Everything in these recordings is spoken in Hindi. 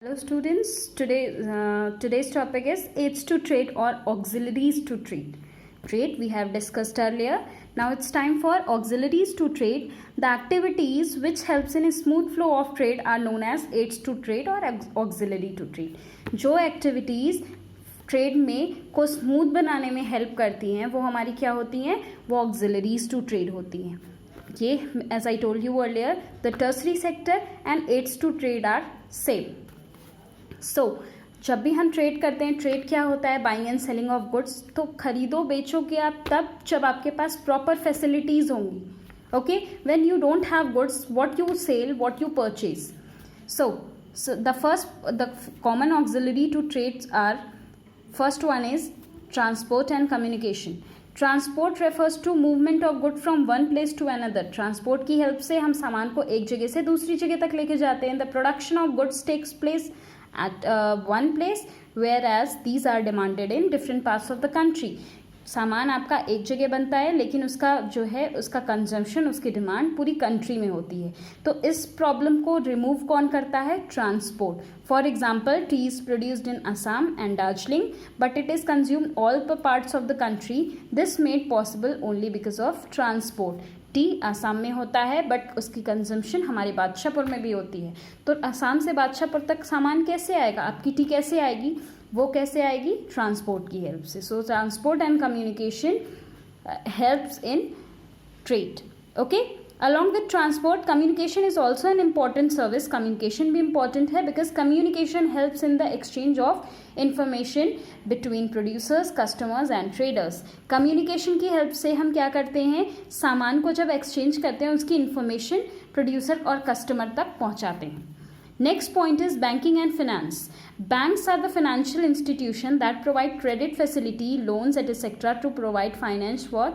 Hello students, today's topic is aids to trade or auxiliaries to trade. Trade we have discussed earlier. Now it's time for auxiliaries to trade. The activities which helps in a smooth flow of trade are known as aids to trade or auxiliary to trade. जो activities ट्रेड में को स्मूथ बनाने में हेल्प करती हैं वो हमारी क्या होती हैं, वो ऑक्सिलरीज टू ट्रेड होती हैं. ये as I told you earlier the tertiary sector and aids to trade are same. So जब भी हम ट्रेड करते हैं, ट्रेड क्या होता है, buying and selling of goods. तो खरीदो बेचोगे आप तब जब आपके पास प्रॉपर फैसिलिटीज़ होंगी. Okay, when you don't have goods, what you sell, what you purchase. So the common auxiliary to trades are, first one is transport and communication. Transport refers to movement of good from one place to another. Transport की हेल्प से हम सामान को एक जगह से दूसरी जगह तक लेके जाते हैं. The production of goods takes place at one place, whereas these are demanded in different parts of the country. सामान आपका एक जगह बनता है लेकिन उसका जो है उसका कंजम्पशन, उसकी डिमांड पूरी कंट्री में होती है. तो इस प्रॉब्लम को रिमूव कौन करता है, transport. For example, T is produced in Assam and Darjeeling but it is consumed all parts of the country. This made possible only because of transport. T Assam में होता है बट उसकी कंजम्पशन हमारे बादशाहपुर में भी होती है. तो असम से बादशाहपुर तक सामान कैसे आएगा, आपकी टी कैसे आएगी, वो कैसे आएगी, ट्रांसपोर्ट की हेल्प से. सो transport and communication helps in trade. Okay, along with transport communication is also an important service. Communication भी इंपॉर्टेंट है because communication helps in the exchange of information between producers, customers and traders. Communication की हेल्प से हम क्या करते हैं, सामान को जब एक्सचेंज करते हैं उसकी इंफॉर्मेशन प्रोड्यूसर और कस्टमर तक पहुंचाते हैं. Next point is banking and finance. Banks are the financial institution that provide credit facility, loans, etc. to provide finance for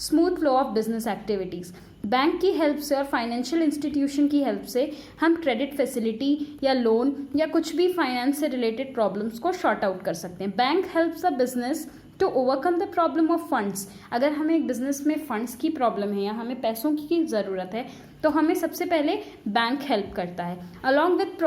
smooth flow of business activities. Bank की हेल्प से और फाइनेंशियल इंस्टीट्यूशन की हेल्प से हम क्रेडिट फैसिलिटी या लोन या कुछ भी फाइनेंस से रिलेटेड प्रॉब्लम्स को शॉर्ट आउट कर सकते हैं. Bank helps the business to overcome the problem of funds. अगर हमें एक बिजनेस में फंड्स की प्रॉब्लम है या हमें पैसों की ज़रूरत है तो हमें सबसे पहले बैंक हेल्प करता है. Along with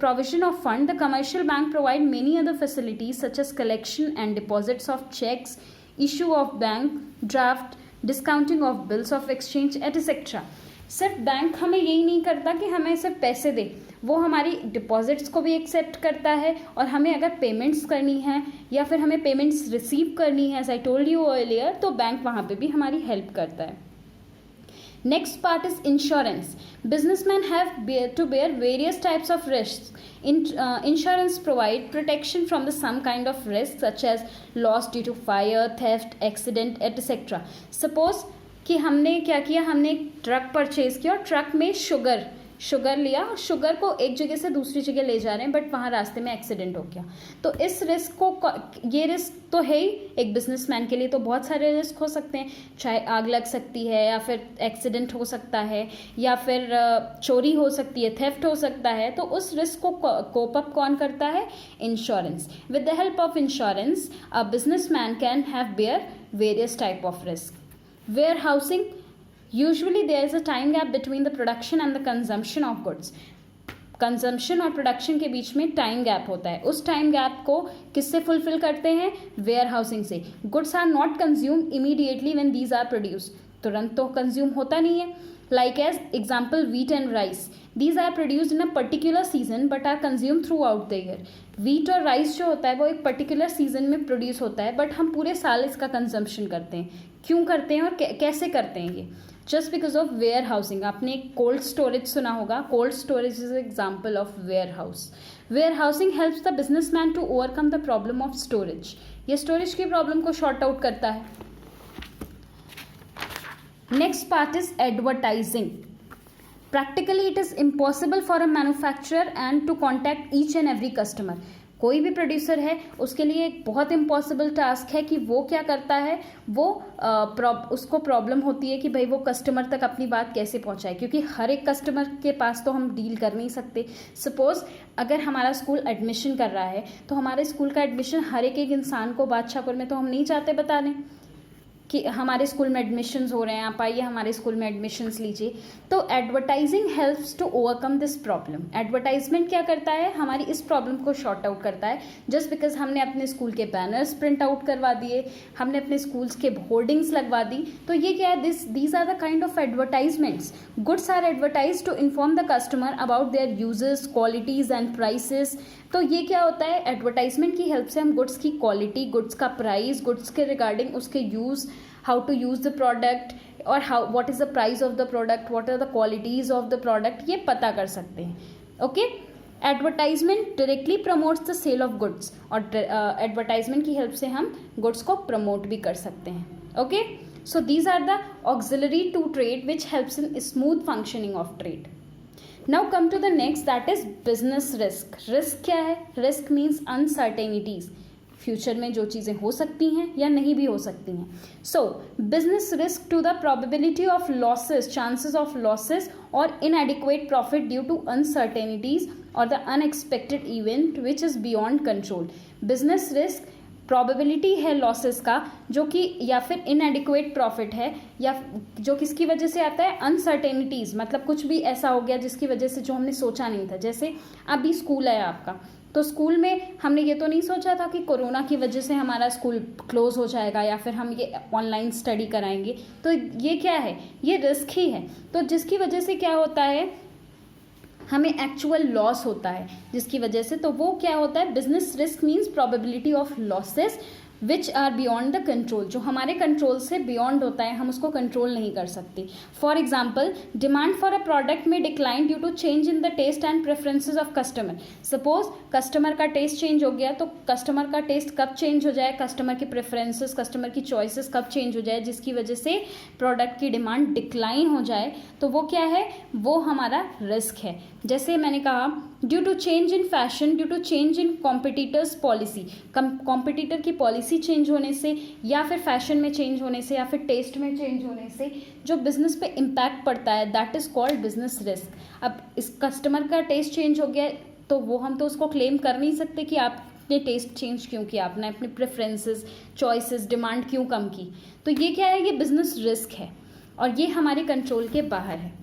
provision of fund, the commercial bank provide many other facilities such as collection and deposits of cheques, issue of bank draft, discounting of bills of exchange etcetera. सिर्फ बैंक हमें यही नहीं करता कि हमें सिर्फ पैसे दे, वो हमारी डिपॉजिट्स को भी एक्सेप्ट करता है और हमें अगर पेमेंट्स करनी है या फिर हमें पेमेंट्स रिसीव करनी है, as I told you earlier, तो बैंक वहाँ पे भी हमारी हेल्प करता है. Next part is insurance. Businessmen have to bear various types of risks. Insurance provide protection from some kind of risk such as loss due to fire, theft, accident, etc. Suppose कि हमने क्या किया, हमने एक ट्रक परचेज किया और ट्रक में शुगर लिया, शुगर को एक जगह से दूसरी जगह ले जा रहे हैं बट वहाँ रास्ते में एक्सीडेंट हो गया. तो इस रिस्क को, ये रिस्क तो है ही एक बिजनेसमैन के लिए, तो बहुत सारे रिस्क हो सकते हैं. चाहे आग लग सकती है या फिर एक्सीडेंट हो सकता है या फिर चोरी हो सकती है, थेफ्ट हो सकता है. तो उस रिस्क को कोप अप कौन करता है, insurance. With the help of insurance a businessman can have bear various type of risk. Warehousing, usually there is a time gap between the production and the consumption of goods. Consumption और प्रोडक्शन के बीच में टाइम गैप होता है. उस टाइम गैप को किससे फुलफिल करते हैं, वेयर हाउसिंग से. Goods are not consumed immediately when these are produced. तुरंत तो कंज्यूम होता नहीं है. Like as example wheat and rice, these are produced in a particular season but are consume throughout the year. Wheat और राइस जो होता है वो एक पर्टिकुलर सीजन में प्रोड्यूस होता है बट हम पूरे साल इसका कंजम्पशन करते हैं. क्यों करते हैं और कैसे करते हैं, ये just because of warehousing. आपने कोल्ड स्टोरेज सुना होगा. Cold storage is example of warehouse. Warehousing helps the businessman to overcome the problem of storage. ये स्टोरेज की प्रॉब्लम को शॉर्ट आउट करता है. Next part is advertising. Practically it is impossible for a manufacturer and to contact each and every customer. कोई भी प्रोड्यूसर है उसके लिए एक बहुत इम्पॉसिबल टास्क है कि वो क्या करता है, वो उसको प्रॉब्लम होती है कि भाई वो कस्टमर तक अपनी बात कैसे पहुंचाए, क्योंकि हर एक कस्टमर के पास तो हम डील कर नहीं सकते. सपोज अगर हमारा स्कूल एडमिशन कर रहा है तो हमारे स्कूल का एडमिशन हर एक इंसान को बादशाहपुर में तो हम नहीं चाहते बता दें. कि हमारे स्कूल में एडमिशन्स हो रहे हैं, आप आइए हमारे स्कूल में एडमिशन्स लीजिए। तो advertising helps to overcome this problem. Advertisement क्या करता है, हमारी इस प्रॉब्लम को शॉर्ट आउट करता है। जस्ट बिकॉज हमने अपने स्कूल के बैनर्स प्रिंट आउट करवा दिए, हमने अपने स्कूल्स के होर्डिंग्स लगवा दी, तो ये क्या है, these are the kind of advertisements. Goods are advertise to inform the customer about their uses, qualities and prices. तो ये क्या होता है, एडवर्टाइजमेंट की हेल्प से हम गुड्स की क्वालिटी, गुड्स का प्राइस, गुड्स के रिगार्डिंग उसके use, how to use the product, और how what is the price of the product, what are the qualities of the product, ये पता कर सकते हैं। Okay, advertisement directly promotes the sale of goods, और एडवर्टाइजमेंट की हेल्प से हम गुड्स को प्रमोट भी कर सकते हैं। Okay, so these are the auxiliary to trade which helps in smooth functioning of trade. Now come to the next, that is business risk. Risk क्या है, risk means uncertainties, फ्यूचर में जो चीज़ें हो सकती हैं या नहीं भी हो सकती हैं। So business risk to the probability of losses, chances of losses और inadequate profit due to uncertainties और the unexpected event which is beyond control. Business risk probability है लॉसेस का, जो कि या फिर इनएडिक्वेट प्रॉफिट है, या जो किसकी वजह से आता है, अनसर्टेनिटीज़, मतलब कुछ भी ऐसा हो गया जिसकी वजह से जो हमने सोचा नहीं था। जैसे अभी स्कूल है आपका, तो स्कूल में हमने ये तो नहीं सोचा था कि कोरोना की वजह से हमारा स्कूल क्लोज हो जाएगा या फिर हम ये ऑनलाइन स्टडी कराएंगे। तो ये क्या है, ये रिस्क ही है। तो जिसकी वजह से क्या होता है, हमें एक्चुअल लॉस होता है जिसकी वजह से, तो वो क्या होता है, business risk means probability of losses which are beyond the control, जो हमारे कंट्रोल से बियॉन्ड होता है, हम उसको कंट्रोल नहीं कर सकते। For example, demand for a product में decline due to change in the taste and preferences of customer. Suppose customer का टेस्ट चेंज हो गया, तो कस्टमर का टेस्ट कब चेंज हो जाए, कस्टमर के प्रेफरेंसेस, कस्टमर की चॉइसेस कब चेंज हो जाए, जिसकी वजह से प्रोडक्ट की डिमांड डिक्लाइन हो जाए, तो वो क्या है, वो हमारा रिस्क है। जैसे मैंने कहा, due to change in fashion, due to change in competitors policy, competitor की पॉलिसी चेंज होने से, या फिर फैशन में चेंज होने से, या फिर टेस्ट में चेंज होने से जो बिजनेस पे इम्पैक्ट पड़ता है, that is called business risk. अब इस कस्टमर का टेस्ट चेंज हो गया, तो वो हम तो उसको क्लेम कर नहीं सकते कि आपने टेस्ट चेंज क्यों किया, आपने अपने प्रेफरेंसेस, चॉइसेस, डिमांड क्यों कम की। तो ये क्या है, ये बिजनेस रिस्क है और ये हमारे कंट्रोल के बाहर है।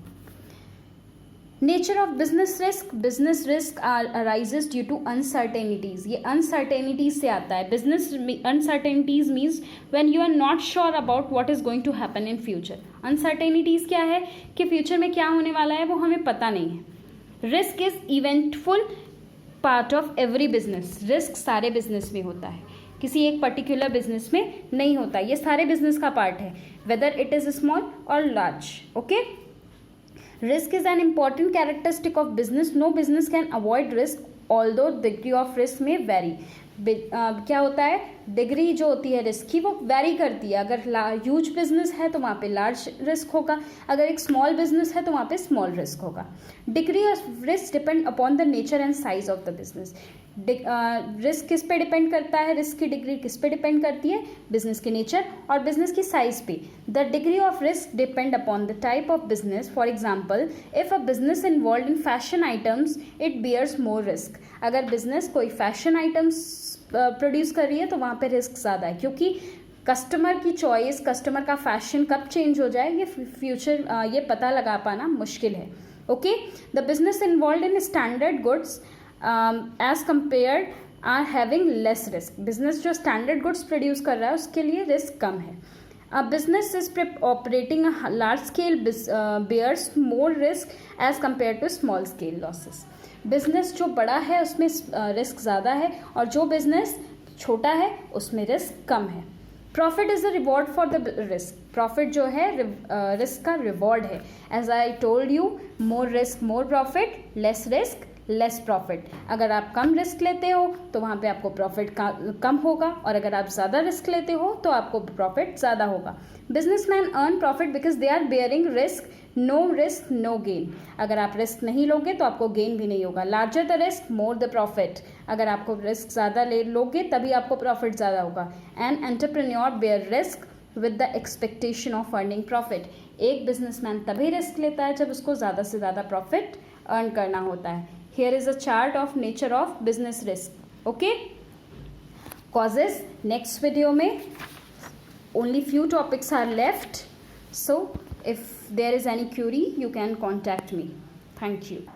Nature of business risk, business risk arises due to uncertainties, ये अनसर्टेनिटीज़ से आता है। Business uncertainties means when you are not sure about what is going to happen in future. Uncertainties क्या है कि फ्यूचर में क्या होने वाला है वो हमें पता नहीं है। Risk is eventful part of every business, risk सारे बिजनेस में होता है, किसी एक पर्टिकुलर बिजनेस में नहीं होता, ये सारे बिजनेस का पार्ट है, वेदर इट इज़ स्मॉल और large. Okay, risk is an important characteristic of business. No business can avoid risk, although degree of risk may vary. क्या होता है, डिग्री जो होती है रिस्क की वो वैरी करती है। अगर ह्यूज बिजनेस है तो वहाँ पे लार्ज रिस्क होगा, अगर एक स्मॉल बिजनेस है तो वहाँ पे स्मॉल रिस्क होगा। Degree of risk depend upon the nature and size of the business. Risk किस पे डिपेंड करता है, रिस्क की डिग्री किस पे डिपेंड करती है, बिजनेस के नेचर और बिजनेस की साइज पे। The degree of risk depend upon the type of business. For example, if a business involve in fashion items it bears more risk. अगर बिजनेस कोई फैशन आइटम्स प्रोड्यूस कर रही है तो वहाँ पे रिस्क ज़्यादा है, क्योंकि कस्टमर की चॉइस, कस्टमर का फैशन कब चेंज हो जाए ये फ्यूचर ये पता लगा पाना मुश्किल है। Okay, the business involve in standard goods as compared are having less risk. Business जो स्टैंडर्ड गुड्स प्रोड्यूस कर रहा है उसके लिए रिस्क कम है। A business is operating a large scale bears more risk as compared to small scale losses. Business जो बड़ा है उसमें रिस्क ज़्यादा है और जो बिजनेस छोटा है उसमें रिस्क कम है। Profit is a reward for the risk. Profit जो है रिस्क का रिवॉर्ड है। As I told you, more risk more profit, less risk less profit. अगर आप कम रिस्क लेते हो तो वहाँ पे आपको प्रॉफिट कम होगा, और अगर आप ज़्यादा रिस्क लेते हो तो आपको प्रॉफिट ज़्यादा होगा। Businessman earn profit because they are bearing risk, no risk no gain. अगर आप रिस्क नहीं लोगे तो आपको गेन भी नहीं होगा। Larger the risk more the profit. अगर आपको रिस्क ज़्यादा ले लोगे तभी आपको प्रॉफिट ज़्यादा होगा। An entrepreneur bear risk with the expectation of earning profit. एक बिजनेसमैन तभी रिस्क लेता है जब उसको ज़्यादा से ज़्यादा प्रॉफिट अर्न करना होता है। Here is a chart of nature of business risk. Okay, causes next video में only few topics are left. So if there is any query, you can contact me. Thank you.